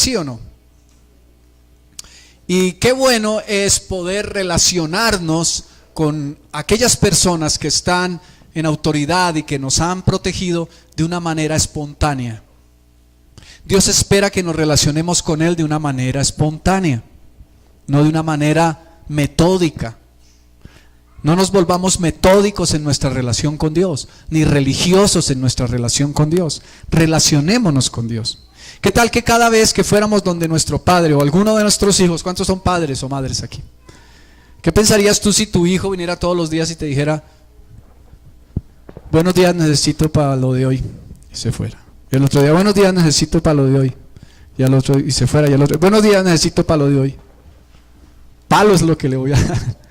¿sí o no? Y qué bueno es poder relacionarnos con aquellas personas que están en autoridad y que nos han protegido de una manera espontánea. Dios espera que nos relacionemos con Él de una manera espontánea, no de una manera metódica. No nos volvamos metódicos en nuestra relación con Dios, ni religiosos en nuestra relación con Dios. Relacionémonos con Dios. ¿Qué tal que cada vez que fuéramos donde nuestro padre o alguno de nuestros hijos, ¿cuántos son padres o madres aquí? ¿Qué pensarías tú si tu hijo viniera todos los días y te dijera: buenos días, necesito para lo de hoy, y se fuera? Y el otro día: buenos días, necesito para lo de hoy, y al otro, y se fuera, y al otro: buenos días, necesito para lo de hoy. Palo es lo que le voy a dar.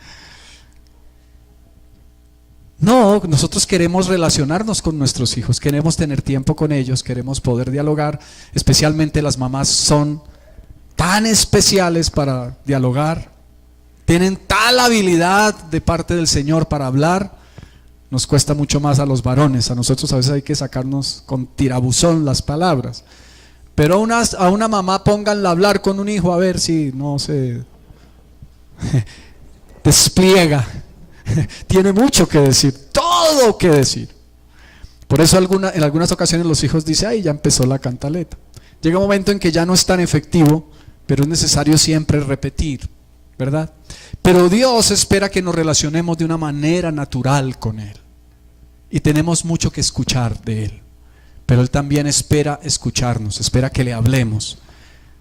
No, nosotros queremos relacionarnos con nuestros hijos, queremos tener tiempo con ellos, queremos poder dialogar. Especialmente las mamás son tan especiales para dialogar, tienen tal habilidad de parte del Señor para hablar. Nos cuesta mucho más a los varones, a nosotros a veces hay que sacarnos con tirabuzón las palabras. Pero a una mamá pónganla a hablar con un hijo a ver si no se despliega. Tiene mucho que decir, todo que decir. Por eso en algunas ocasiones los hijos dicen: ay, ya empezó la cantaleta. Llega un momento en que ya no es tan efectivo, pero es necesario siempre repetir, ¿verdad? Pero Dios espera que nos relacionemos de una manera natural con Él. Y tenemos mucho que escuchar de Él. Pero Él también espera escucharnos, espera que le hablemos.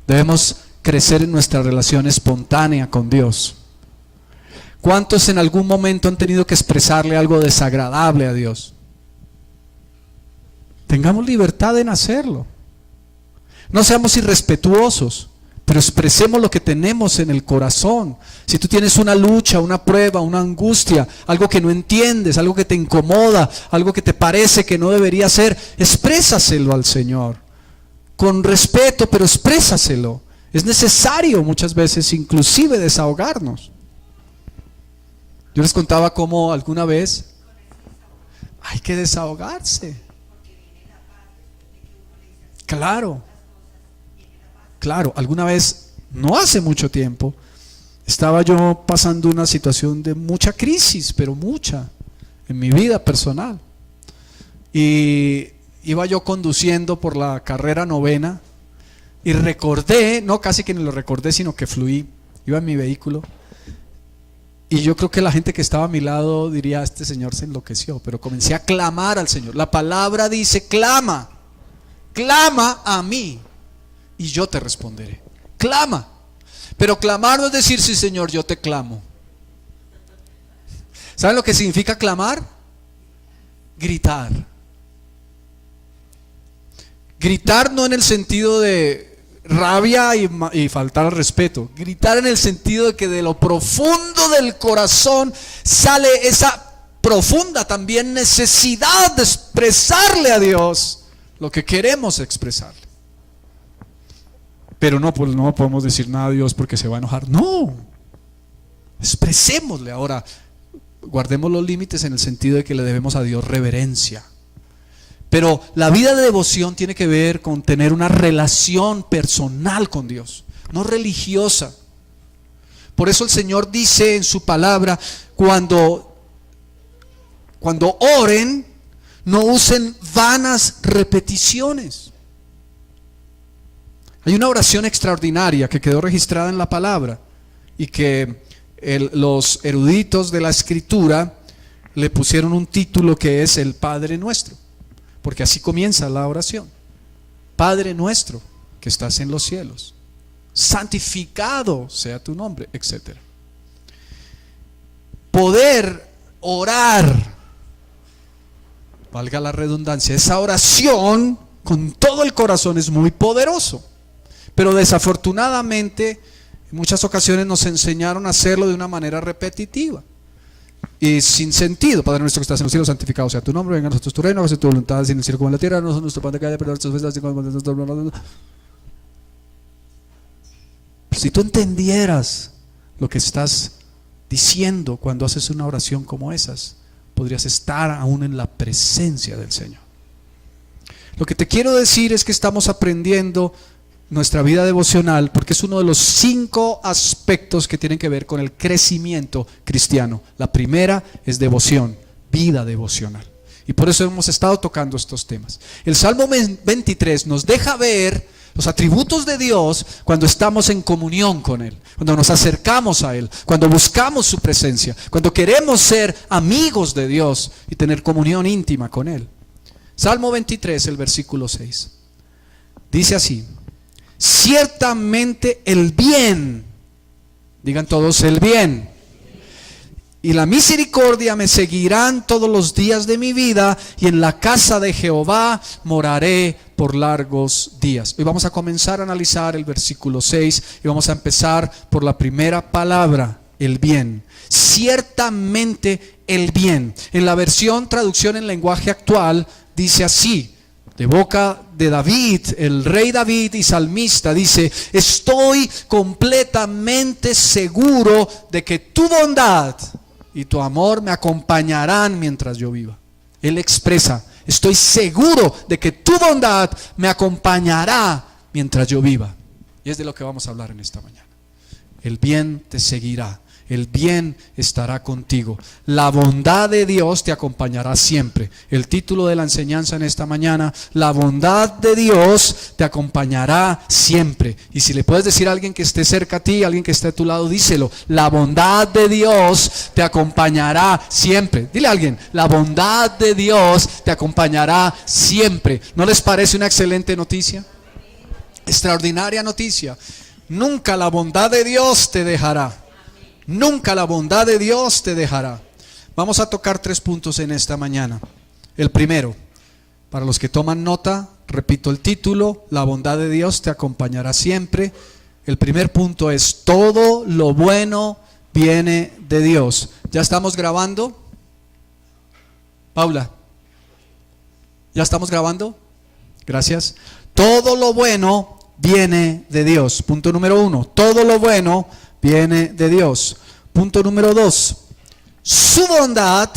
Debemos crecer en nuestra relación espontánea con Dios. ¿Cuántos en algún momento han tenido que expresarle algo desagradable a Dios? Tengamos libertad en hacerlo. No seamos irrespetuosos, pero expresemos lo que tenemos en el corazón. Si tú tienes una lucha, una prueba, una angustia, algo que no entiendes, algo que te incomoda, algo que te parece que no debería ser, exprésaselo al Señor. Con respeto, pero exprésaselo. Es necesario muchas veces inclusive desahogarnos. Yo les contaba cómo alguna vez hay que desahogarse. Claro, alguna vez, no hace mucho tiempo, estaba yo pasando una situación de mucha crisis, pero mucha, en mi vida personal. Y iba yo conduciendo por la carrera 9 y recordé, no casi que ni lo recordé, sino que fluí, iba en mi vehículo. Y yo creo que la gente que estaba a mi lado diría: este señor se enloqueció. Pero comencé a clamar al Señor. La palabra dice: clama, clama a mí y yo te responderé. Clama. Pero clamar no es decir: sí, Señor, yo te clamo. ¿Saben lo que significa clamar? Gritar. Gritar no en el sentido de rabia y faltar al respeto. Gritar en el sentido de que de lo profundo del corazón sale esa profunda también necesidad de expresarle a Dios lo que queremos expresarle. Pero no podemos decir nada a Dios porque se va a enojar. No, expresémosle. Ahora, guardemos los límites en el sentido de que le debemos a Dios reverencia. Pero la vida de devoción tiene que ver con tener una relación personal con Dios, no religiosa. Por eso el Señor dice en su palabra: cuando oren, no usen vanas repeticiones. Hay una oración extraordinaria que quedó registrada en la palabra y que los eruditos de la Escritura le pusieron un título que es el Padre Nuestro. Porque así comienza la oración: Padre nuestro que estás en los cielos, santificado sea tu nombre, etc. Poder orar, valga la redundancia, esa oración con todo el corazón es muy poderoso. Pero desafortunadamente en muchas ocasiones nos enseñaron a hacerlo de una manera repetitiva y sin sentido. Padre nuestro que estás en los cielos, santificado sea tu nombre, venga a nosotros tu reino, hágase tu voluntad así en el cielo como en la tierra. No son nuestro pan de cada día, perdona nuestras ofensas, así como nosotros. Si tú entendieras lo que estás diciendo cuando haces una oración como esas, podrías estar aún en la presencia del Señor. Lo que te quiero decir es que estamos aprendiendo nuestra vida devocional porque es uno de los 5 aspectos que tienen que ver con el crecimiento cristiano. La primera es devoción, vida devocional. Y por eso hemos estado tocando estos temas. El Salmo 23 nos deja ver los atributos de Dios cuando estamos en comunión con Él, cuando nos acercamos a Él, cuando buscamos su presencia, cuando queremos ser amigos de Dios y tener comunión íntima con Él. Salmo 23, el versículo 6. Dice así: ciertamente el bien, digan todos el bien, y la misericordia me seguirán todos los días de mi vida, y en la casa de Jehová moraré por largos días. Hoy vamos a comenzar a analizar el versículo 6 y vamos a empezar por la primera palabra, el bien. Ciertamente el bien. En la versión traducción en lenguaje actual dice así, de boca de David, el rey David y salmista, dice: estoy completamente seguro de que tu bondad y tu amor me acompañarán mientras yo viva. Él expresa: estoy seguro de que tu bondad me acompañará mientras yo viva. Y es de lo que vamos a hablar en esta mañana. El bien te seguirá, el bien estará contigo. La bondad de Dios te acompañará siempre. El título de la enseñanza en esta mañana: la bondad de Dios te acompañará siempre. Y si le puedes decir a alguien que esté cerca a ti, a alguien que esté a tu lado, díselo: la bondad de Dios te acompañará siempre. Dile a alguien: la bondad de Dios te acompañará siempre. ¿No les parece una excelente noticia? Extraordinaria noticia. Nunca la bondad de Dios te dejará. Nunca la bondad de Dios te dejará. Vamos a tocar 3 puntos en esta mañana. El primero, para los que toman nota, repito el título: la bondad de Dios te acompañará siempre. El primer punto es: todo lo bueno viene de Dios. ¿Ya estamos grabando? Paula, ¿ya estamos grabando? Gracias. Todo lo bueno viene de Dios. Punto número 1, todo lo bueno viene de Dios. Punto número 2, su bondad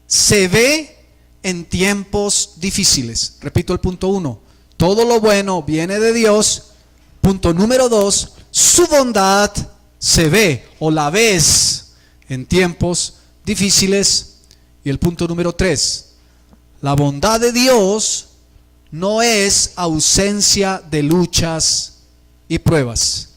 se ve en tiempos difíciles. Repito el punto 1, todo lo bueno viene de Dios. Punto número 2, su bondad se ve o la ves en tiempos difíciles. Y el punto número 3, la bondad de Dios no es ausencia de luchas y pruebas.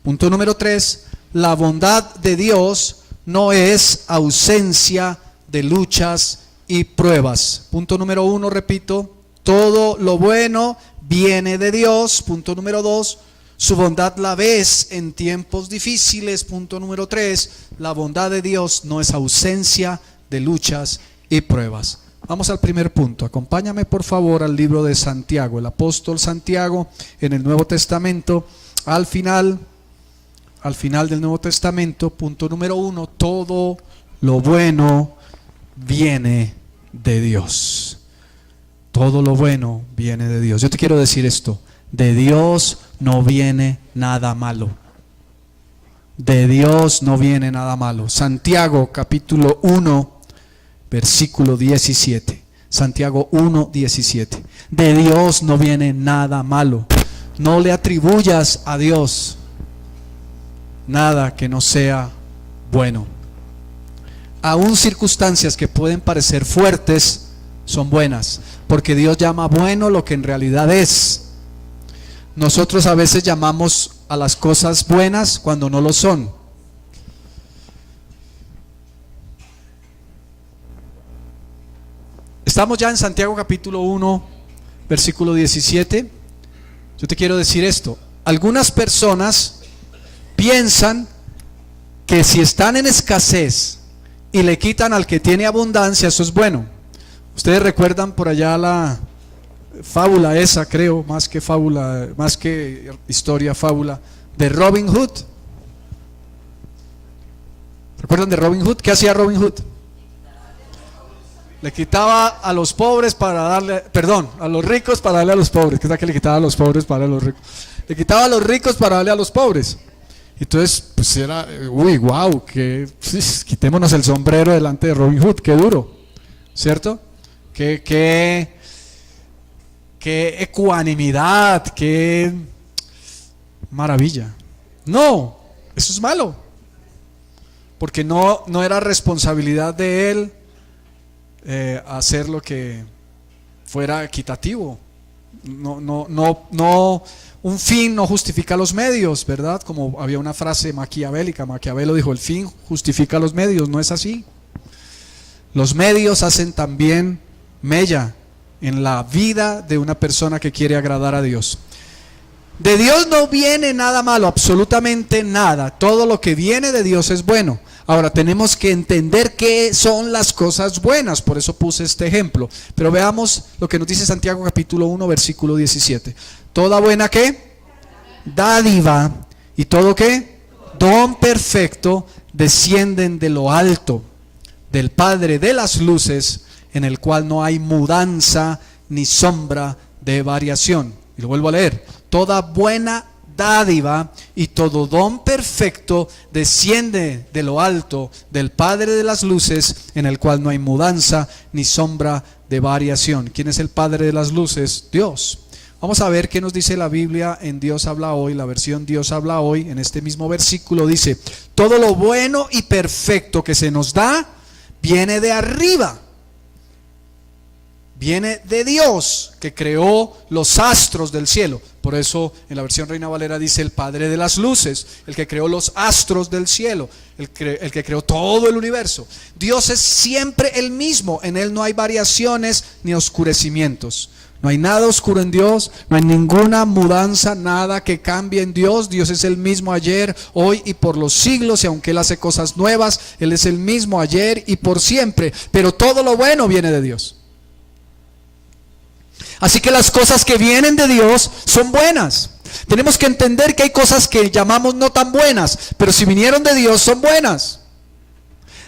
Punto número 3, la bondad de Dios no es ausencia de luchas y pruebas. Punto número 1, repito, todo lo bueno viene de Dios. Punto número 2, su bondad la ves en tiempos difíciles. Punto número 3, la bondad de Dios no es ausencia de luchas y pruebas. Vamos al primer punto. Acompáñame por favor al libro de Santiago, el apóstol Santiago en el Nuevo Testamento, al final del Nuevo Testamento. Punto número 1, todo lo bueno viene de Dios. Todo lo bueno viene de Dios. Yo te quiero decir esto: de Dios no viene nada malo. De Dios no viene nada malo. Santiago capítulo 1 versículo 17. Santiago 1, 17. De Dios no viene nada malo. No le atribuyas a Dios nada que no sea bueno. Aún circunstancias que pueden parecer fuertes son buenas, porque Dios llama bueno lo que en realidad es. Nosotros a veces llamamos a las cosas buenas cuando no lo son. Estamos ya en Santiago capítulo 1 versículo 17. Yo te quiero decir esto: algunas personas piensan que si están en escasez y le quitan al que tiene abundancia, eso es bueno. Ustedes recuerdan por allá la fábula esa, creo, más que fábula, más que historia, fábula de Robin Hood. ¿Recuerdan de Robin Hood? ¿Qué hacía Robin Hood? Le quitaba a los pobres para darle, perdón, a los ricos para darle a los pobres. ¿Qué tal que le quitaba a los pobres para darle a los ricos? Le quitaba a los ricos para darle a los pobres. Entonces, pues era, uy, wow, que quitémonos el sombrero delante de Robin Hood, qué duro, ¿cierto? Qué ecuanimidad, qué maravilla. No, eso es malo, porque no era responsabilidad de él hacer lo que fuera equitativo. No, un fin no justifica los medios, ¿verdad? Como había una frase maquiavélica, Maquiavelo dijo: el fin justifica los medios. No es así. Los medios hacen también mella en la vida de una persona que quiere agradar a Dios. De Dios no viene nada malo, absolutamente nada. Todo lo que viene de Dios es bueno. Ahora tenemos que entender qué son las cosas buenas. Por eso puse este ejemplo. Pero veamos lo que nos dice Santiago capítulo 1 versículo 17. Toda buena ¿qué? Dádiva. ¿Y todo qué? Don perfecto descienden de lo alto, del Padre de las luces, en el cual no hay mudanza ni sombra de variación. Y lo vuelvo a leer. Toda buena dádiva y todo don perfecto desciende de lo alto, del Padre de las luces, en el cual no hay mudanza ni sombra de variación. ¿Quién es el Padre de las luces? Dios. Vamos a ver qué nos dice la Biblia en Dios habla hoy. La versión Dios habla hoy, en este mismo versículo dice: todo lo bueno y perfecto que se nos da viene de arriba. Viene de Dios, que creó los astros del cielo. Por eso en la versión Reina Valera dice: el Padre de las luces, el que creó los astros del cielo, el que creó todo el universo. Dios es siempre el mismo. En Él no hay variaciones ni oscurecimientos. No hay nada oscuro en Dios, no hay ninguna mudanza, nada que cambie en Dios. Dios es el mismo ayer, hoy y por los siglos. Y aunque Él hace cosas nuevas, Él es el mismo ayer y por siempre. Pero todo lo bueno viene de Dios. Así que las cosas que vienen de Dios son buenas. Tenemos que entender que hay cosas que llamamos no tan buenas, pero si vinieron de Dios son buenas.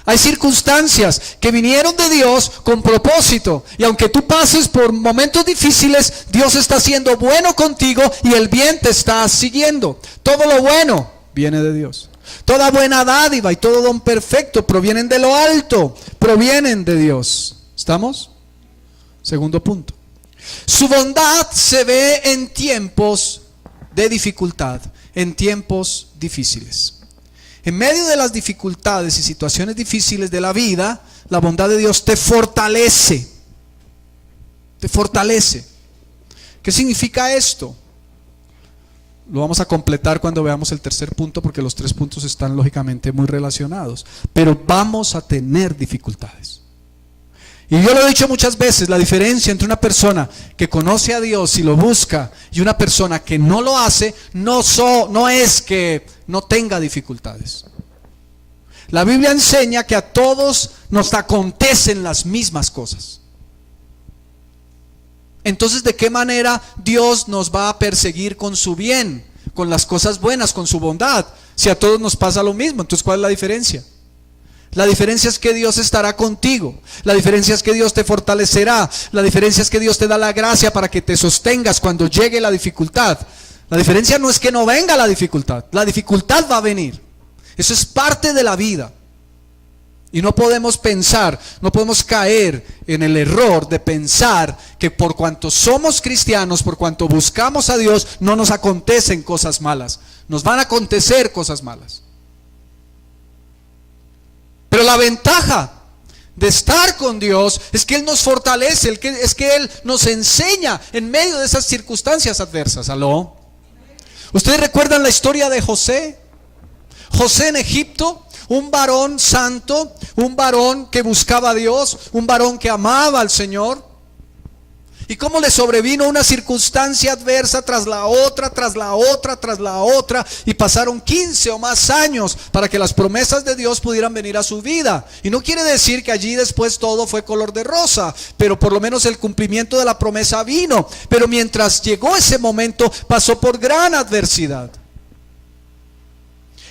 Hay circunstancias que vinieron de Dios con propósito, y aunque tú pases por momentos difíciles, Dios está siendo bueno contigo y el bien te está siguiendo. Todo lo bueno viene de Dios. Toda buena dádiva y todo don perfecto provienen de lo alto, provienen de Dios. ¿Estamos? Segundo punto. Su bondad se ve en tiempos de dificultad, en tiempos difíciles. En medio de las dificultades y situaciones difíciles de la vida, la bondad de Dios te fortalece. Te fortalece. ¿Qué significa esto? Lo vamos a completar cuando veamos el tercer punto, porque los tres puntos están lógicamente muy relacionados. Pero vamos a tener dificultades. Y yo lo he dicho muchas veces, la diferencia entre una persona que conoce a Dios y lo busca y una persona que no lo hace, no es que no tenga dificultades. La Biblia enseña que a todos nos acontecen las mismas cosas. Entonces, ¿de qué manera Dios nos va a perseguir con su bien, con las cosas buenas, con su bondad? Si a todos nos pasa lo mismo, entonces ¿cuál es la diferencia? La diferencia es que Dios estará contigo. La diferencia es que Dios te fortalecerá. La diferencia es que Dios te da la gracia para que te sostengas cuando llegue la dificultad. La diferencia no es que no venga la dificultad. La dificultad va a venir. Eso es parte de la vida. Y no podemos pensar, no podemos caer en el error de pensar que por cuanto somos cristianos, por cuanto buscamos a Dios, no nos acontecen cosas malas. Nos van a acontecer cosas malas. Pero la ventaja de estar con Dios es que Él nos fortalece, es que Él nos enseña en medio de esas circunstancias adversas. ¿Aló? ¿Ustedes recuerdan la historia de José? José en Egipto, un varón santo, un varón que buscaba a Dios, un varón que amaba al Señor. ¿Y cómo le sobrevino una circunstancia adversa tras la otra, tras la otra, tras la otra? Y pasaron 15 o más años para que las promesas de Dios pudieran venir a su vida. Y no quiere decir que allí después todo fue color de rosa, pero por lo menos el cumplimiento de la promesa vino. Pero mientras llegó ese momento, pasó por gran adversidad.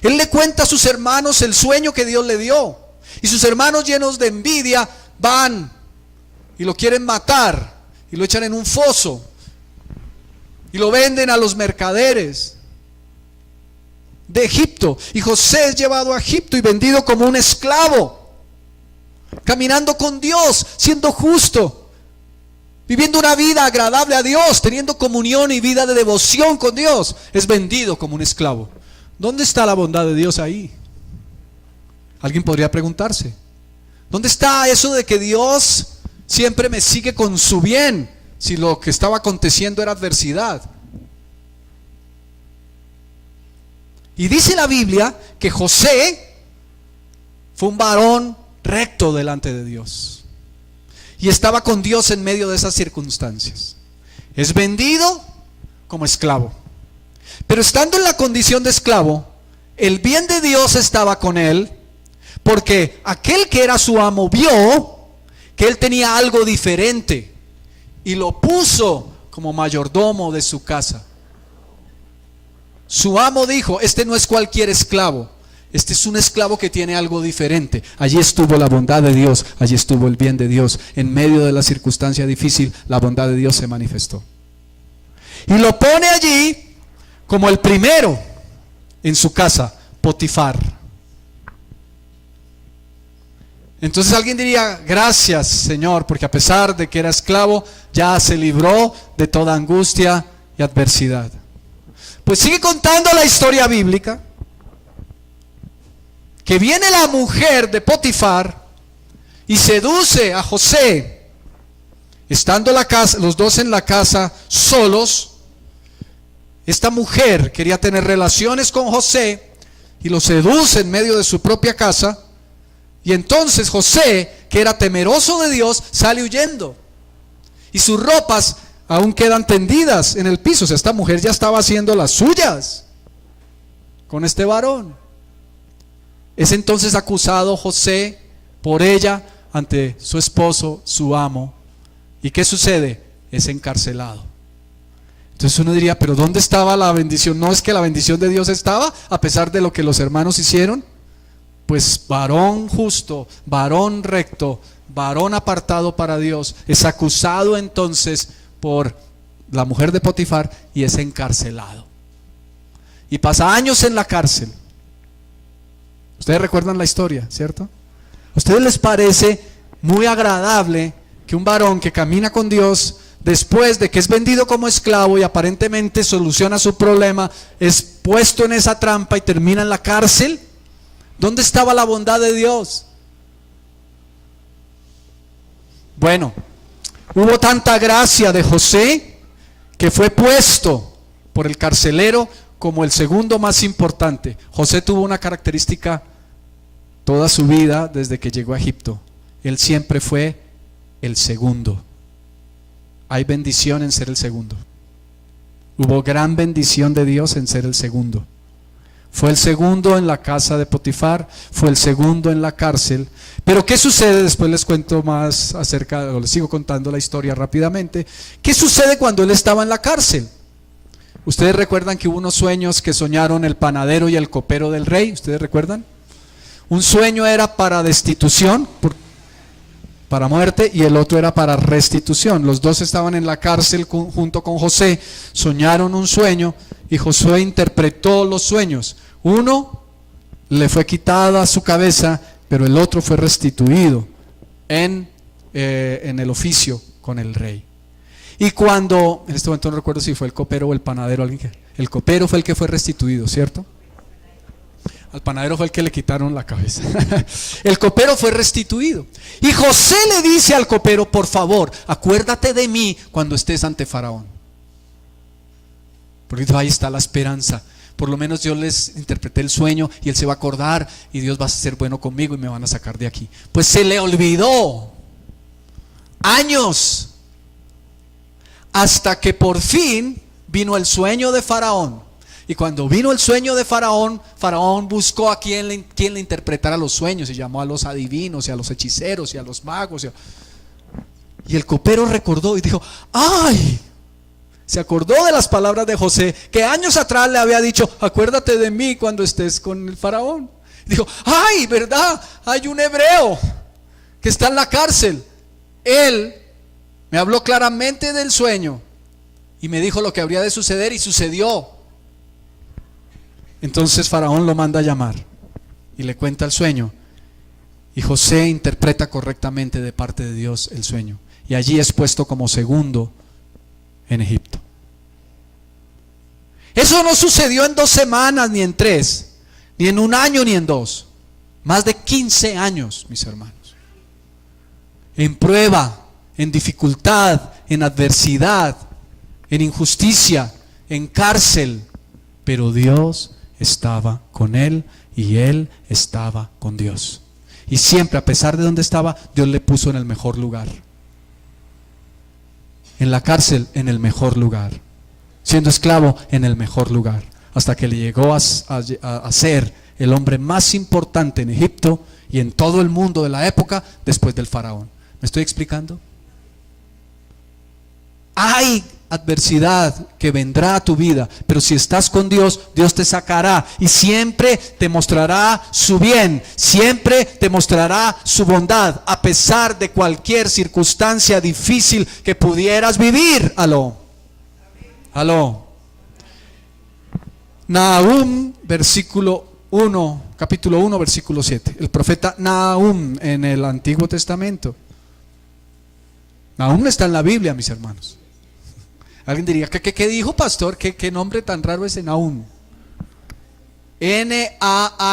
Él le cuenta a sus hermanos el sueño que Dios le dio. Y sus hermanos, llenos de envidia, van y lo quieren matar. Y lo echan en un foso y lo venden a los mercaderes de Egipto. Y José es llevado a Egipto y vendido como un esclavo, caminando con Dios, siendo justo. viviendo una vida agradable a Dios, teniendo comunión y vida de devoción con Dios, es vendido como un esclavo. ¿Dónde está la bondad de Dios ahí? Alguien podría preguntarse, ¿dónde está eso de que Dios siempre me sigue con su bien si lo que estaba aconteciendo era adversidad? Y dice la Biblia que José fue un varón recto delante de Dios y estaba con Dios en medio de esas circunstancias. Es vendido como esclavo, pero estando en la condición de esclavo, el bien de Dios estaba con él, porque aquel que era su amo vio que él tenía algo diferente y lo puso como mayordomo de su casa. Su amo dijo: este no es cualquier esclavo, este es un esclavo que tiene algo diferente. Allí estuvo la bondad de Dios, allí estuvo el bien de Dios. En medio de la circunstancia difícil, la bondad de Dios se manifestó. Y lo pone allí como el primero en su casa, Potifar. Entonces alguien diría: gracias, Señor, porque a pesar de que era esclavo, ya se libró de toda angustia y adversidad. Pues sigue contando la historia bíblica, que viene la mujer de Potifar y seduce a José, estando los dos en la casa solos. Esta mujer quería tener relaciones con José y lo seduce en medio de su propia casa. Y entonces José, que era temeroso de Dios, sale huyendo. Y sus ropas aún quedan tendidas en el piso. O sea, esta mujer ya estaba haciendo las suyas con este varón. Es entonces acusado José por ella ante su esposo, su amo. ¿Y qué sucede? Es encarcelado. Entonces uno diría: pero ¿dónde estaba la bendición? ¿No es que la bendición de Dios estaba a pesar de lo que los hermanos hicieron? Pues varón justo, varón recto, varón apartado para Dios, es acusado entonces por la mujer de Potifar y es encarcelado. Y pasa años en la cárcel. Ustedes recuerdan la historia, ¿cierto? ¿A ustedes les parece muy agradable que un varón que camina con Dios, después de que es vendido como esclavo y aparentemente soluciona su problema, es puesto en esa trampa y termina en la cárcel? ¿Dónde estaba la bondad de Dios? Bueno, hubo tanta gracia de José que fue puesto por el carcelero como el segundo más importante. José tuvo una característica toda su vida desde que llegó a Egipto: él siempre fue el segundo. Hay bendición en ser el segundo. Hubo gran bendición de Dios en ser el segundo. Fue el segundo en la casa de Potifar, fue el segundo en la cárcel. Pero ¿qué sucede? Después les cuento más acerca, o les sigo contando la historia rápidamente. ¿Qué sucede cuando él estaba en la cárcel? Ustedes recuerdan que hubo unos sueños que soñaron el panadero y el copero del rey. ¿Ustedes recuerdan? Un sueño era para destitución, para muerte, y el otro era para restitución. Los dos estaban en la cárcel junto con José, soñaron un sueño y Josué interpretó los sueños. Uno le fue quitada su cabeza, pero el otro fue restituido en el oficio con el rey. Y cuando, en este momento no recuerdo si fue el copero o el panadero, el copero fue el que fue restituido, ¿cierto? Al panadero fue el que le quitaron la cabeza. El copero fue restituido. Y José le dice al copero: por favor, acuérdate de mí cuando estés ante Faraón. Porque ahí está la esperanza. Por lo menos yo les interpreté el sueño y él se va a acordar y Dios va a ser bueno conmigo y me van a sacar de aquí. Pues se le olvidó. Años. Hasta que por fin vino el sueño de Faraón. Y cuando vino el sueño de Faraón, Faraón buscó a quien le interpretara los sueños y llamó a los adivinos y a los hechiceros y a los magos. Y el copero recordó y dijo: ¡ay! Se acordó de las palabras de José, que años atrás le había dicho: acuérdate de mí cuando estés con el faraón. Dijo: ¡ay, verdad! Hay un hebreo que está en la cárcel. Él me habló claramente del sueño y me dijo lo que habría de suceder, y sucedió. Entonces Faraón lo manda a llamar y le cuenta el sueño, y José interpreta correctamente de parte de Dios el sueño. y allí es puesto como segundo en Egipto. Eso no sucedió en 2 semanas, ni en 3, ni en 1 año, ni en 2. Más de 15 años, mis hermanos. En prueba, en dificultad, en adversidad, en injusticia, en cárcel. Pero Dios estaba con él y él estaba con Dios. Y siempre, a pesar de donde estaba, Dios le puso en el mejor lugar. En la cárcel, en el mejor lugar. Siendo esclavo, en el mejor lugar. Hasta que le llegó a ser el hombre más importante en Egipto y en todo el mundo de la época después del faraón. ¿Me estoy explicando? Hay adversidad que vendrá a tu vida, pero si estás con Dios, Dios te sacará y siempre te mostrará su bien, siempre te mostrará su bondad, a pesar de cualquier circunstancia difícil que pudieras vivir. Aló. Nahum, capítulo 1, versículo 7. El profeta Nahum en el Antiguo Testamento. Nahum está en la Biblia, mis hermanos. Alguien diría, ¿qué dijo, pastor? ¿Qué nombre tan raro es Nahum? N-A-H-U-M,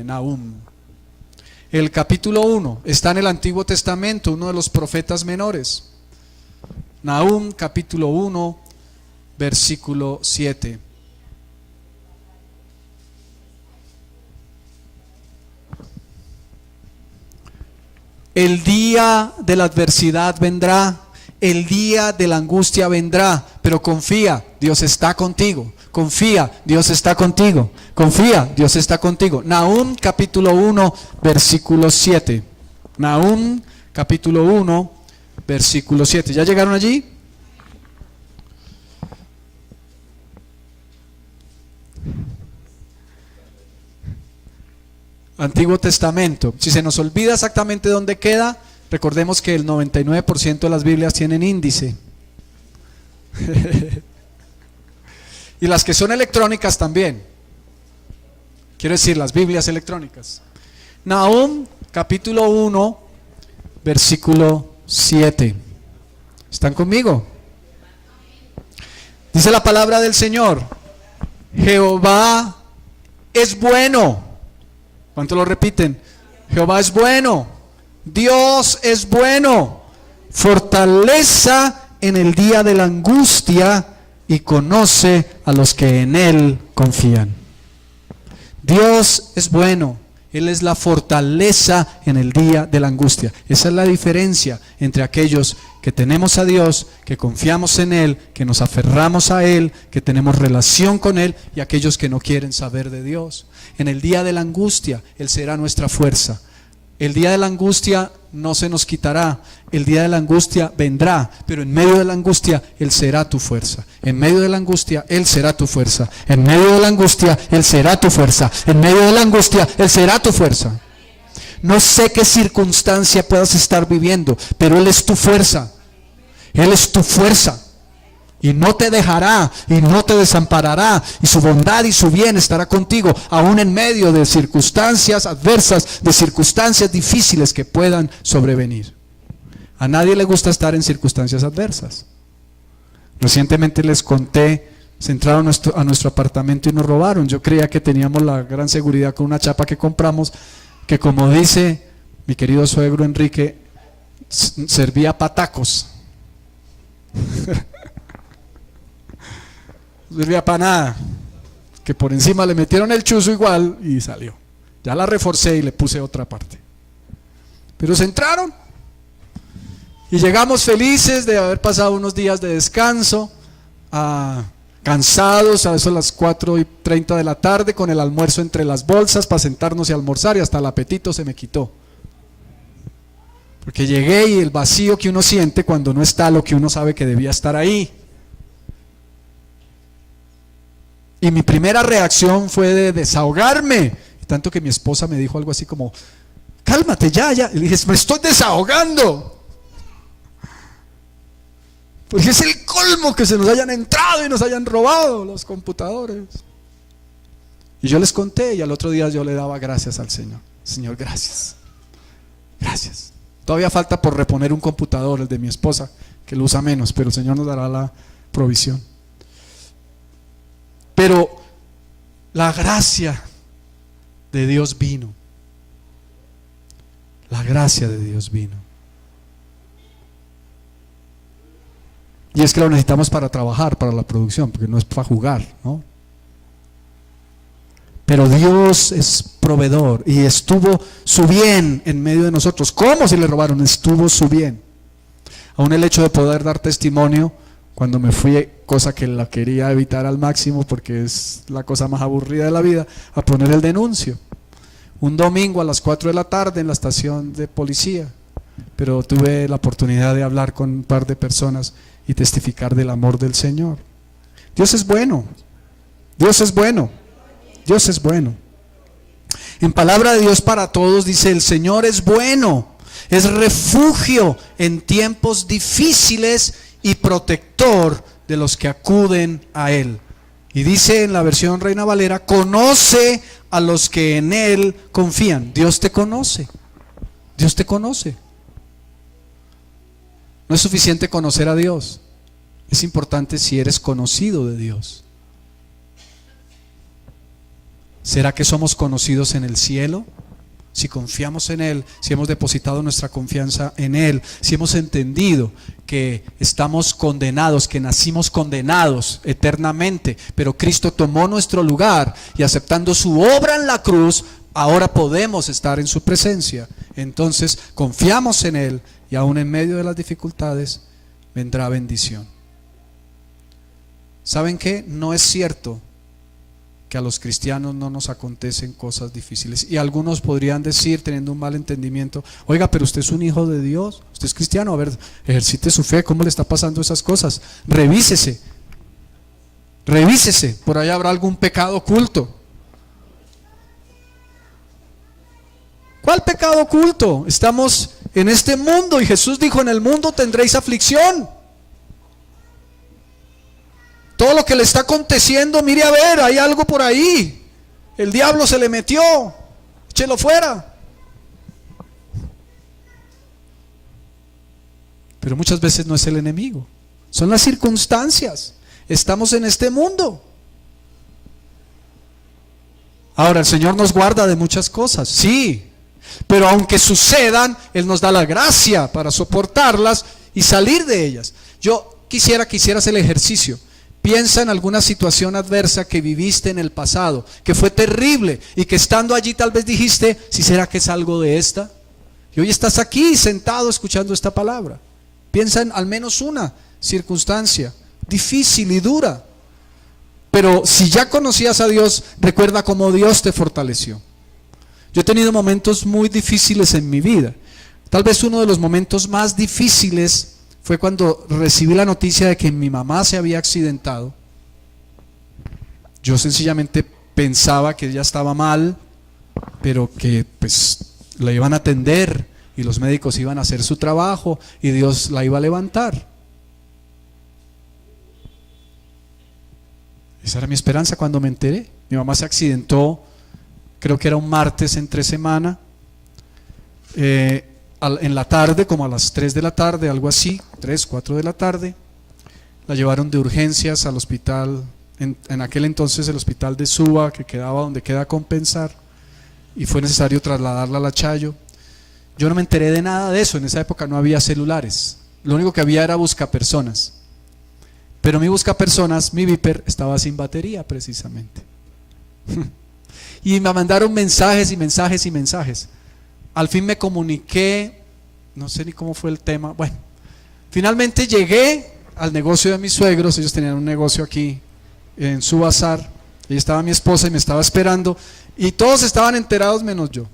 Nahum. El capítulo 1 está en el Antiguo Testamento, uno de los profetas menores. Nahum, capítulo 1, versículo 7. El día de la adversidad vendrá, el día de la angustia vendrá, pero confía, Dios está contigo. Confía, Dios está contigo. Confía, Dios está contigo. Nahum capítulo 1, versículo 7. Nahum capítulo 1, versículo 7. ¿Ya llegaron allí? Antiguo Testamento. Si se nos olvida exactamente dónde queda, recordemos que el 99% de las Biblias tienen índice. Y las que son electrónicas también. Quiero decir, las Biblias electrónicas. Nahum, capítulo 1, versículo 7. ¿Están conmigo? Dice la palabra del Señor: Jehová es bueno. ¿Cuánto lo repiten? Jehová es bueno, Dios es bueno, fortaleza en el día de la angustia y conoce a los que en Él confían. Dios es bueno, Él es la fortaleza en el día de la angustia. Esa es la diferencia entre aquellos que tenemos a Dios, que confiamos en Él, que nos aferramos a Él, que tenemos relación con Él, y aquellos que no quieren saber de Dios. En el día de la angustia, Él será nuestra fuerza. El día de la angustia no se nos quitará. El día de la angustia vendrá, pero en medio de la angustia Él será tu fuerza. En medio de la angustia Él será tu fuerza. En medio de la angustia Él será tu fuerza. En medio de la angustia Él será tu fuerza. No sé qué circunstancia puedas estar viviendo, pero Él es tu fuerza. Él es tu fuerza. Y no te dejará y no te desamparará, y su bondad y su bien estará contigo, aún en medio de circunstancias adversas, de circunstancias difíciles que puedan sobrevenir. A nadie le gusta estar en circunstancias adversas. Recientemente les conté, se entraron a nuestro apartamento y nos robaron. Yo creía que teníamos la gran seguridad con una chapa que compramos, que, como dice mi querido suegro Enrique, servía para tacos. No servía para nada, que por encima le metieron el chuzo igual y salió. Ya la reforcé y le puse otra parte. Pero se entraron y llegamos felices de haber pasado unos días de descanso, cansados, a eso a las 4:30 de la tarde, con el almuerzo entre las bolsas para sentarnos y almorzar, y hasta el apetito se me quitó. Porque llegué, y el vacío que uno siente cuando no está lo que uno sabe que debía estar ahí. Y mi primera reacción fue de desahogarme, tanto que mi esposa me dijo algo así como: cálmate ya. Y le dije: me estoy desahogando. Porque es el colmo que se nos hayan entrado y nos hayan robado los computadores. Y yo les conté, y al otro día yo le daba gracias al Señor. Señor, gracias. Gracias. Todavía falta por reponer un computador, el de mi esposa, que lo usa menos, pero el Señor nos dará la provisión. Pero la gracia de Dios vino. La gracia de Dios vino. Y es que lo necesitamos para trabajar, para la producción, porque no es para jugar, ¿no? Pero Dios es proveedor y estuvo su bien en medio de nosotros. ¿Cómo se le robaron? Estuvo su bien. Aún el hecho de poder dar testimonio cuando me fui, cosa que la quería evitar al máximo porque es la cosa más aburrida de la vida, a poner el denuncio. Un domingo a las 4 de la tarde en la estación de policía, pero tuve la oportunidad de hablar con un par de personas y testificar del amor del Señor. Dios es bueno. Dios es bueno. Dios es bueno. En palabra de Dios para todos dice: el Señor es bueno, es refugio en tiempos difíciles y protector de los que acuden a Él. Y dice en la versión Reina Valera: conoce a los que en Él confían. Dios te conoce. Dios te conoce. No es suficiente conocer a Dios, es importante si eres conocido de Dios. ¿Será que somos conocidos en el cielo? Si confiamos en Él, si hemos depositado nuestra confianza en Él, si hemos entendido que estamos condenados, que nacimos condenados eternamente, pero Cristo tomó nuestro lugar y aceptando su obra en la cruz, ahora podemos estar en su presencia. Entonces confiamos en Él y aún en medio de las dificultades vendrá bendición. ¿Saben qué? No es cierto que a los cristianos no nos acontecen cosas difíciles. Y algunos podrían decir, teniendo un mal entendimiento: oiga, pero usted es un hijo de Dios, usted es cristiano, a ver, ejercite su fe, ¿cómo le está pasando esas cosas? Revísese, por ahí habrá algún pecado oculto. ¿Cuál pecado oculto? Estamos en este mundo y Jesús dijo: en el mundo tendréis aflicción. Todo lo que le está aconteciendo, mire a ver, hay algo por ahí. El diablo se le metió, échelo fuera. Pero muchas veces no es el enemigo, son las circunstancias. Estamos en este mundo. Ahora, el Señor nos guarda de muchas cosas, sí, pero aunque sucedan, Él nos da la gracia para soportarlas y salir de ellas. Yo quisiera que hicieras el ejercicio. Piensa en alguna situación adversa que viviste en el pasado, que fue terrible y que estando allí tal vez dijiste: ¿si será que es algo de esta? Y hoy estás aquí sentado escuchando esta palabra. Piensa en al menos una circunstancia difícil y dura. Pero si ya conocías a Dios, recuerda cómo Dios te fortaleció. Yo he tenido momentos muy difíciles en mi vida. Tal vez uno de los momentos más difíciles fue cuando recibí la noticia de que mi mamá se había accidentado. Yo sencillamente pensaba que ella estaba mal, pero que pues la iban a atender y los médicos iban a hacer su trabajo y Dios la iba a levantar. Esa era mi esperanza cuando me enteré. Mi mamá se accidentó, creo que era un martes entre semana, en la tarde, como a las 3 de la tarde, algo así, 3, 4 de la tarde. La llevaron de urgencias al hospital, en aquel entonces el hospital de Suba, que quedaba donde queda Compensar, y fue necesario trasladarla a La Chayo. Yo no me enteré de nada de eso, en esa época no había celulares, lo único que había era buscapersonas. Pero mi buscapersonas, mi Viper, estaba sin batería precisamente. Y me mandaron mensajes y mensajes y mensajes. Al fin me comuniqué, no sé ni cómo fue el tema. Bueno, finalmente llegué al negocio de mis suegros. Ellos tenían un negocio aquí en su bazar. Ahí estaba mi esposa y me estaba esperando. Y todos estaban enterados menos yo.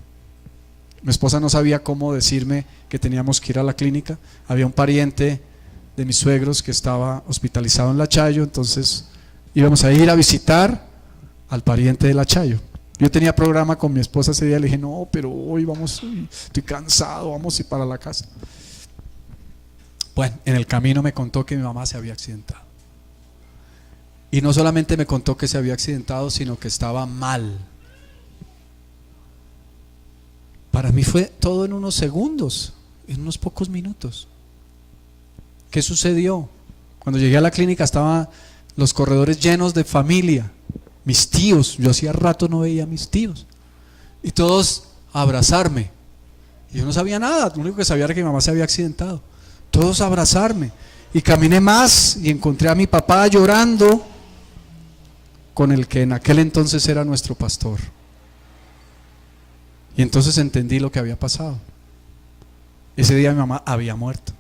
Mi esposa no sabía cómo decirme que teníamos que ir a la clínica. Había un pariente de mis suegros que estaba hospitalizado en La Chayo. Entonces íbamos a ir a visitar al pariente de La Chayo. Yo tenía programa con mi esposa ese día, le dije: no, pero hoy vamos, estoy cansado, vamos a ir para la casa. Bueno, en el camino me contó que mi mamá se había accidentado. Y no solamente me contó que se había accidentado, sino que estaba mal. Para mí fue todo en unos segundos. en unos pocos minutos. ¿Qué sucedió? Cuando llegué a la clínica estaban los corredores llenos de familia, mis tíos. Yo hacía rato no veía a mis tíos, y todos a abrazarme. Yo no sabía nada, lo único que sabía era que mi mamá se había accidentado. Todos a abrazarme, y caminé más y encontré a mi papá llorando con el que en aquel entonces era nuestro pastor. Y entonces entendí lo que había pasado. Ese día mi mamá había muerto,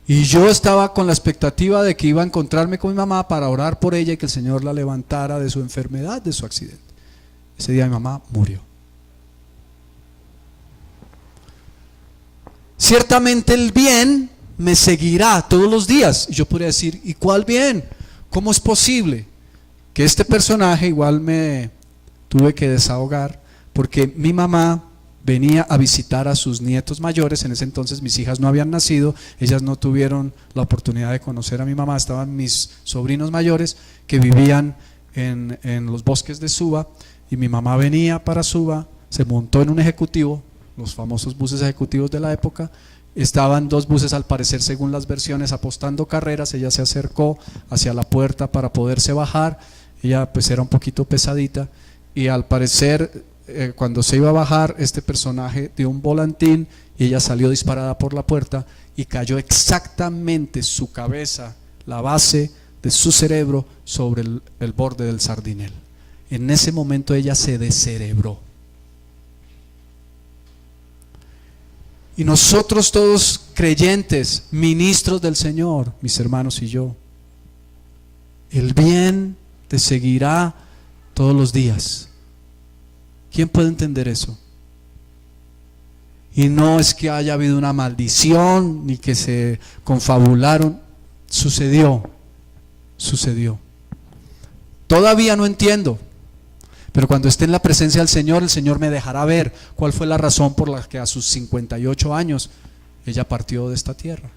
y yo estaba con la expectativa de que iba a encontrarme con mi mamá para orar por ella y que el Señor la levantara de su enfermedad, de su accidente. Ese día mi mamá murió. Ciertamente el bien me seguirá todos los días. Y yo podría decir, ¿y cuál bien? ¿Cómo es posible que este personaje? Igual me tuve que desahogar porque mi mamá venía a visitar a sus nietos mayores. En ese entonces mis hijas no habían nacido, ellas no tuvieron la oportunidad de conocer a mi mamá. Estaban mis sobrinos mayores que vivían en los bosques de Suba, y mi mamá venía para Suba, se montó en un ejecutivo, los famosos buses ejecutivos de la época. Estaban dos buses, al parecer, según las versiones, apostando carreras. Ella se acercó hacia la puerta para poderse bajar. Ella pues era un poquito pesadita, y al parecer cuando se iba a bajar, este personaje dio un volantín y ella salió disparada por la puerta y cayó exactamente su cabeza, la base de su cerebro, sobre el borde del sardinel. En ese momento ella se descerebró. Y nosotros todos creyentes, ministros del Señor, mis hermanos y yo, el bien te seguirá todos los días. ¿Quién puede entender eso? Y no es que haya habido una maldición ni que se confabularon. Sucedió. Todavía no entiendo, pero cuando esté en la presencia del Señor, el Señor me dejará ver cuál fue la razón por la que a sus 58 años ella partió de esta tierra.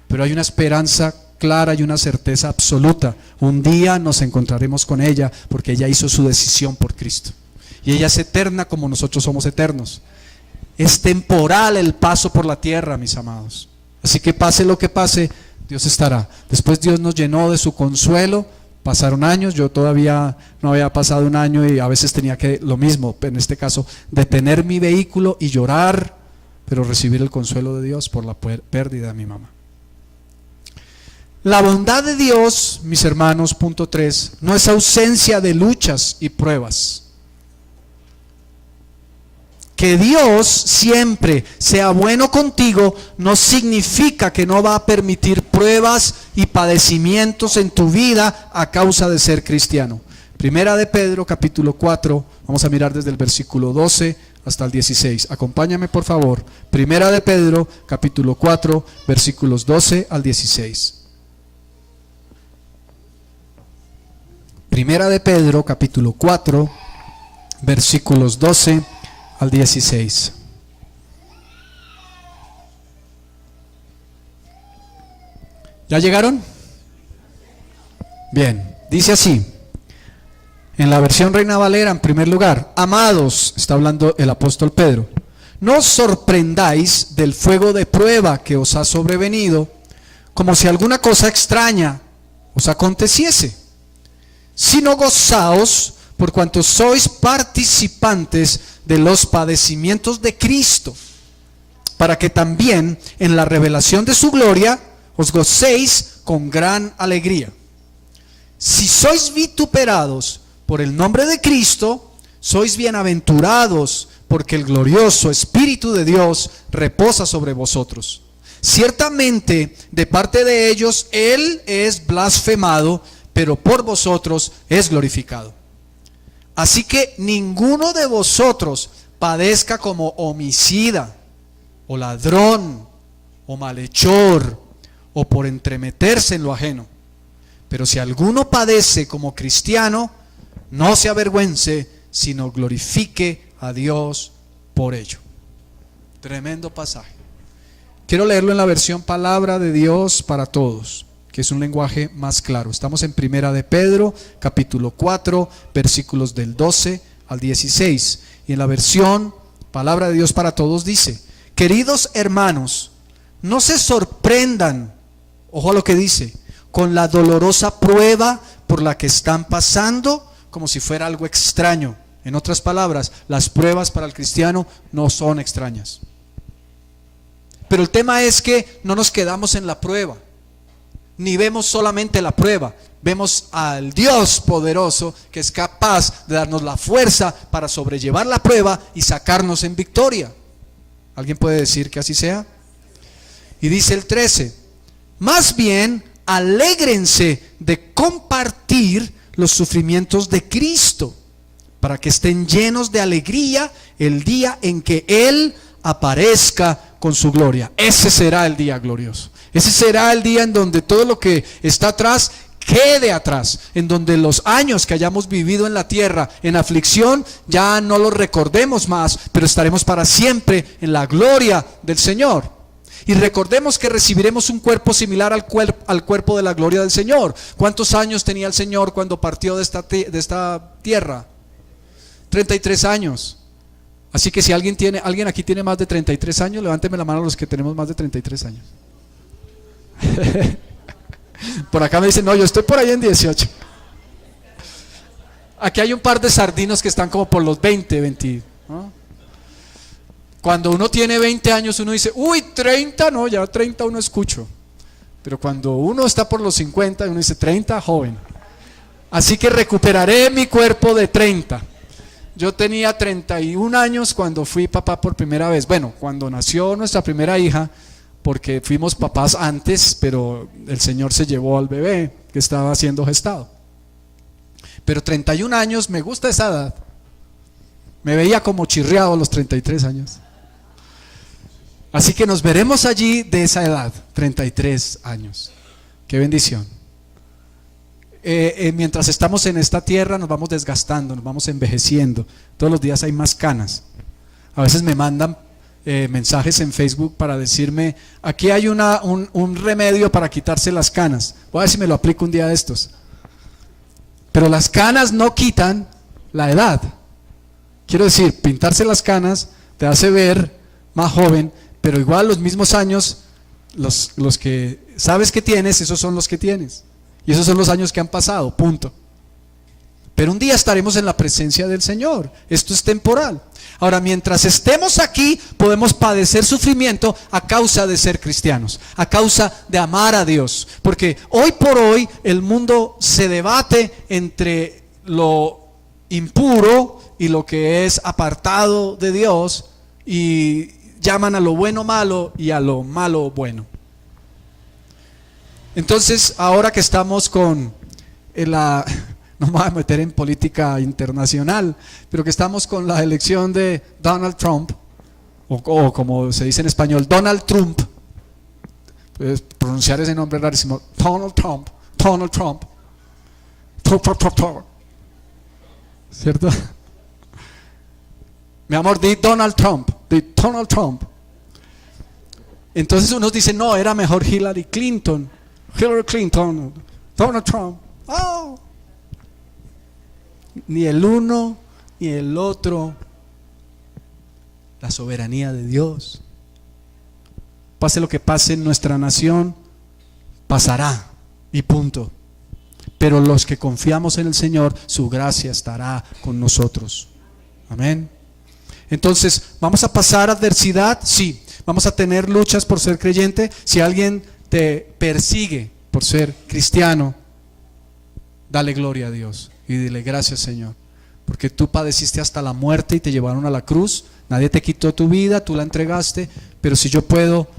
Pero hay una esperanza clara y una certeza absoluta. Un día nos encontraremos con ella, porque ella hizo su decisión por Cristo. Y ella es eterna como nosotros somos eternos. Es temporal el paso por la tierra, mis amados. Así que pase lo que pase, Dios estará. Después Dios nos llenó de su consuelo. Pasaron años, yo todavía no había pasado un año, y a veces tenía que, lo mismo, en este caso, detener mi vehículo y llorar, pero recibir el consuelo de Dios por la pérdida de mi mamá. La bondad de Dios, mis hermanos, punto 3, no es ausencia de luchas y pruebas. Que Dios siempre sea bueno contigo no significa que no va a permitir pruebas y padecimientos en tu vida a causa de ser cristiano. Primera de Pedro, capítulo 4, vamos a mirar desde el versículo 12 hasta el 16. Acompáñame, por favor. Primera de Pedro, capítulo 4, versículos 12 al 16. Primera de Pedro, capítulo 4, versículos 12 al 16. ¿Ya llegaron? Bien, dice así, en la versión Reina Valera, en primer lugar: amados, está hablando el apóstol Pedro, no os sorprendáis del fuego de prueba que os ha sobrevenido, como si alguna cosa extraña os aconteciese, sino gozaos por cuanto sois participantes de los padecimientos de Cristo, para que también en la revelación de su gloria os gocéis con gran alegría. Si sois vituperados por el nombre de Cristo, sois bienaventurados, porque el glorioso Espíritu de Dios reposa sobre vosotros. Ciertamente, de parte de ellos, Él es blasfemado, pero por vosotros es glorificado. Así que ninguno de vosotros padezca como homicida, o ladrón, o malhechor, o por entremeterse en lo ajeno. Pero si alguno padece como cristiano, no se avergüence, sino glorifique a Dios por ello. Tremendo pasaje. Quiero leerlo en la versión Palabra de Dios para Todos, que es un lenguaje más claro. Estamos en Primera de Pedro, capítulo 4, versículos del 12 al 16. Y en la versión Palabra de Dios para Todos dice: Queridos hermanos, no se sorprendan, ojo a lo que dice, con la dolorosa prueba por la que están pasando, como si fuera algo extraño. En otras palabras, las pruebas para el cristiano no son extrañas. Pero el tema es que no nos quedamos en la prueba, ni vemos solamente la prueba, vemos al Dios poderoso que es capaz de darnos la fuerza para sobrellevar la prueba y sacarnos en victoria. ¿Alguien puede decir que así sea? Y dice el 13, más bien alégrense de compartir los sufrimientos de Cristo, para que estén llenos de alegría el día en que Él aparezca con su gloria. Ese será el día glorioso. Ese será el día en donde todo lo que está atrás quede atrás, en donde los años que hayamos vivido en la tierra en aflicción ya no los recordemos más, pero estaremos para siempre en la gloria del Señor. Y recordemos que recibiremos un cuerpo similar al cuerpo de la gloria del Señor. ¿Cuántos años tenía el Señor cuando partió de esta tierra? 33 años. Así que si alguien aquí tiene más de 33 años, levánteme la mano a los que tenemos más de 33 años. Por acá me dicen, no, yo estoy por ahí en 18. Aquí hay un par de sardinos que están como por los 20, ¿no? Cuando uno tiene 20 años uno dice, uy, 30, no, ya 30 uno escucho. Pero cuando uno está por los 50 uno dice, 30, joven. Así que recuperaré mi cuerpo de 30. Yo tenía 31 años cuando fui papá por primera vez. Bueno, cuando nació nuestra primera hija, porque fuimos papás antes, pero el Señor se llevó al bebé que estaba siendo gestado. Pero 31 años, me gusta esa edad. Me veía como chirriado a los 33 años. Así que nos veremos allí de esa edad, 33 años. Qué bendición. Mientras estamos en esta tierra nos vamos desgastando, nos vamos envejeciendo. Todos los días hay más canas. A veces me mandan mensajes en Facebook para decirme, aquí hay un remedio para quitarse las canas. Voy a ver si me lo aplico un día de estos. Pero las canas no quitan la edad. Quiero decir, pintarse las canas te hace ver más joven, pero igual los mismos años, los que sabes que tienes, esos son los que tienes. Y esos son los años que han pasado, punto. Pero un día estaremos en la presencia del Señor. Esto es temporal. Ahora, mientras estemos aquí, podemos padecer sufrimiento a causa de ser cristianos, a causa de amar a Dios. Porque hoy por hoy el mundo se debate entre lo impuro y lo que es apartado de Dios, y llaman a lo bueno malo y a lo malo bueno. Entonces, ahora que estamos con no me voy a meter en política internacional, pero que estamos con la elección de Donald Trump, o como se dice en español, Donald Trump. Puedes pronunciar ese nombre rarísimo, Donald Trump, ¿cierto? Mi amor, di Donald Trump. Entonces unos dicen, no, era mejor Hillary Clinton, Donald Trump. Oh. Ni el uno ni el otro. La soberanía de Dios. Pase lo que pase en nuestra nación, pasará y punto. Pero los que confiamos en el Señor, su gracia estará con nosotros. Amén. Entonces, ¿vamos a pasar adversidad? Sí. ¿Vamos a tener luchas por ser creyente? Si alguien te persigue por ser cristiano, dale gloria a Dios y dile gracias, Señor, porque tú padeciste hasta la muerte y te llevaron a la cruz. Nadie te quitó tu vida, tú la entregaste. Pero si yo puedo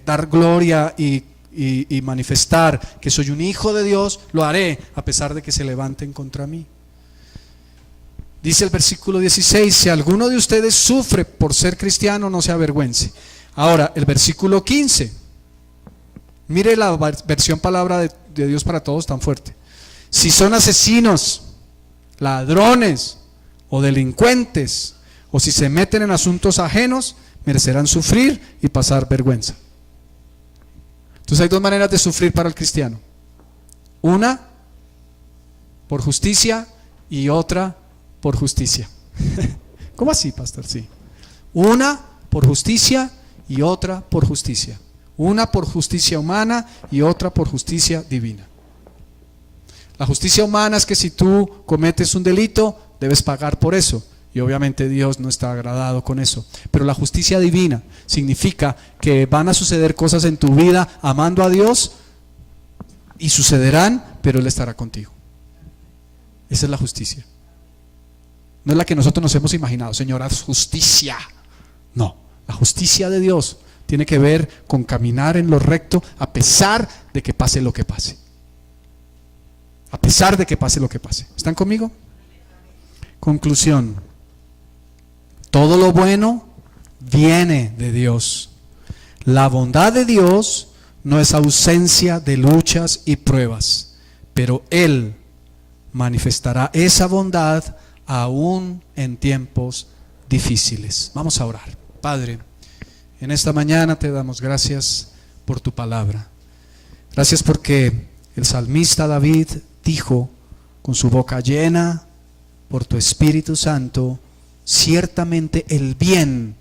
dar gloria y manifestar que soy un hijo de Dios, lo haré a pesar de que se levanten contra mí. Dice el versículo 16, si alguno de ustedes sufre por ser cristiano, no se avergüence. Ahora, el versículo 15, mire la versión palabra de Dios para todos tan fuerte. Si son asesinos, ladrones o delincuentes, o si se meten en asuntos ajenos, merecerán sufrir y pasar vergüenza. Entonces hay dos maneras de sufrir para el cristiano. Una, por justicia, y otra, por justicia. ¿Cómo así, pastor? Sí. Una, por justicia y otra por justicia. Una por justicia humana y otra por justicia divina. La justicia humana es que si tú cometes un delito, debes pagar por eso. Y obviamente Dios no está agradado con eso. Pero la justicia divina significa que van a suceder cosas en tu vida amando a Dios y sucederán, pero Él estará contigo. Esa es la justicia. No es la que nosotros nos hemos imaginado, Señor, haz justicia. No, la justicia de Dios tiene que ver con caminar en lo recto a pesar de que pase lo que pase. A pesar de que pase lo que pase. ¿Están conmigo? Conclusión. Todo lo bueno viene de Dios. La bondad de Dios no es ausencia de luchas y pruebas, pero Él manifestará esa bondad aún en tiempos difíciles. Vamos a orar. Padre, en esta mañana te damos gracias por tu palabra. Gracias porque el salmista David dijo con su boca llena por tu Espíritu Santo: ciertamente el bien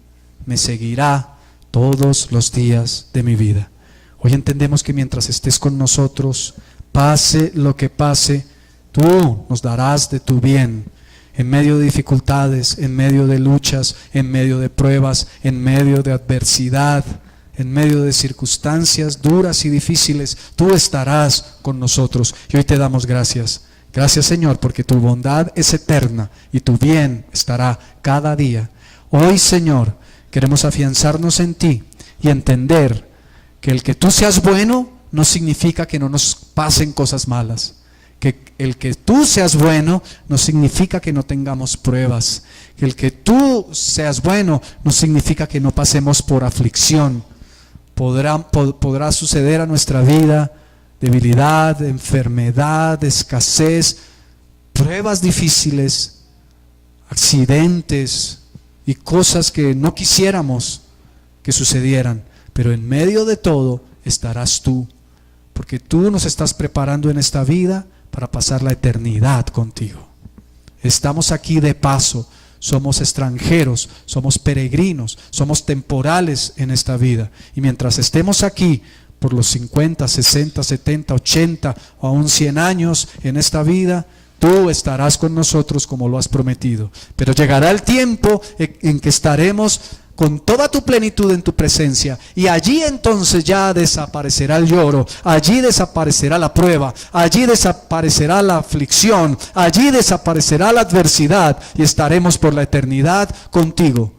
me seguirá todos los días de mi vida. Hoy entendemos que mientras estés con nosotros, pase lo que pase, tú nos darás de tu bien. En medio de dificultades, en medio de luchas, en medio de pruebas, en medio de adversidad, en medio de circunstancias duras y difíciles, tú estarás con nosotros. Y hoy te damos gracias. Gracias, Señor, porque tu bondad es eterna y tu bien estará cada día. Hoy, Señor, queremos afianzarnos en ti y entender que el que tú seas bueno no significa que no nos pasen cosas malas. Que el que tú seas bueno no significa que no tengamos pruebas. Que el que tú seas bueno no significa que no pasemos por aflicción. Podrá suceder a nuestra vida debilidad, enfermedad, escasez, pruebas difíciles, accidentes y cosas que no quisiéramos que sucedieran. Pero en medio de todo estarás tú, porque tú nos estás preparando en esta vida para pasar la eternidad contigo. Estamos aquí de paso, somos extranjeros, somos peregrinos, somos temporales en esta vida. Y mientras estemos aquí por los 50, 60, 70, 80 o aún 100 años en esta vida, tú estarás con nosotros como lo has prometido. Pero llegará el tiempo en que estaremos con toda tu plenitud en tu presencia, y allí entonces ya desaparecerá el lloro, allí desaparecerá la prueba, allí desaparecerá la aflicción, allí desaparecerá la adversidad, y estaremos por la eternidad contigo.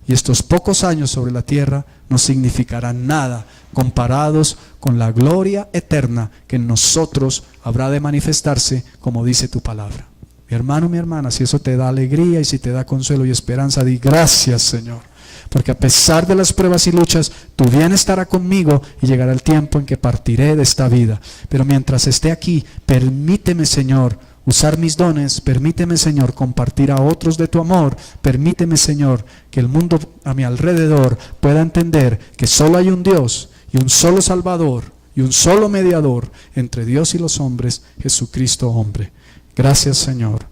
Y estos pocos años sobre la tierra no significarán nada comparados con la gloria eterna que en nosotros habrá de manifestarse, como dice tu palabra. Mi hermano, mi hermana, si eso te da alegría y si te da consuelo y esperanza, di gracias, Señor, porque a pesar de las pruebas y luchas, tu bien estará conmigo y llegará el tiempo en que partiré de esta vida. Pero mientras esté aquí, permíteme, Señor, usar mis dones, permíteme, Señor, compartir a otros de tu amor, permíteme, Señor, que el mundo a mi alrededor pueda entender que solo hay un Dios y un solo Salvador y un solo mediador entre Dios y los hombres, Jesucristo hombre. Gracias, Señor.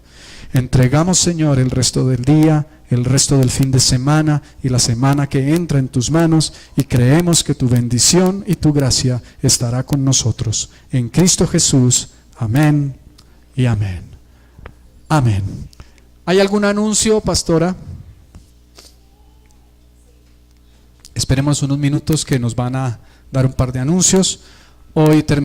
Entregamos, Señor, el resto del día, el resto del fin de semana y la semana que entra en tus manos, y creemos que tu bendición y tu gracia estará con nosotros. En Cristo Jesús. Amén y amén. Amén. ¿Hay algún anuncio, pastora? Esperemos unos minutos que nos van a dar un par de anuncios. Hoy terminamos.